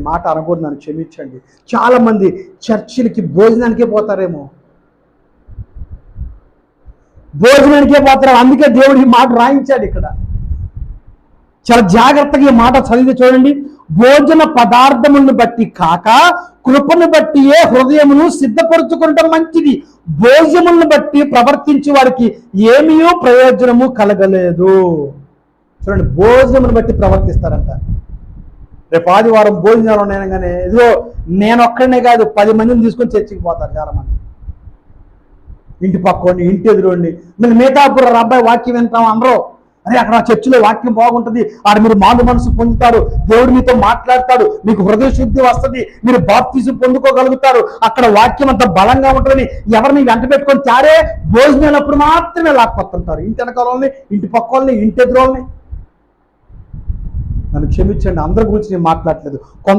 మాట అనకూడదు, నన్ను క్షమించండి. చాలామంది చర్చిలకి భోజనానికే పోతారేమో, భోజనానికే పోతారు. అందుకే దేవుడు ఈ మాట రాయించాడు ఇక్కడ. చాలా జాగ్రత్తగా ఈ మాట చదివి చూడండి. భోజన పదార్థములను బట్టి కాక కృపను బట్టియే హృదయమును సిద్ధపరుచుకుంటాం మంచిది. భోజనములను బట్టి ప్రవర్తించే వారికి ఏమీ ప్రయోజనము కలగలేదు. చూడండి, భోజనమును బట్టి ప్రవర్తిస్తారంట. రేపు ఆదివారం భోజనాలు ఉన్నాయనగానే ఇదిగో నేను ఒక్కడనే కాదు 10 మందిని తీసుకొని చర్చికి పోతారు చాలామంది. ఇంటి పక్కోండి, ఇంటి ఎదురోండి. మీరు మేతాపుర అబ్బాయి వాక్యం వింటాం అందరూ, అరే అక్కడ చర్చిలో వాక్యం బాగుంటుంది, ఆడ మీరు మారు మనసు పొందుతారు, దేవుడు మీతో మాట్లాడతాడు, మీకు హృదయ శుద్ధి వస్తుంది, మీరు బాప్తిజం పొందుకోగలుగుతారు, అక్కడ వాక్యం అంత బలంగా ఉంటుందని ఎవరిని వెంట పెట్టుకొని చారే భోజనాలప్పుడు మాత్రమే లాక్కొస్తుంటారు. ఇంటి వెనకాలని, ఇంటి పక్క వాళ్ళని, ఇంటి ఎదురోళ్ళని. నన్ను క్షమించండి, అందరి గురించి నేను మాట్లాడలేదు. కొంత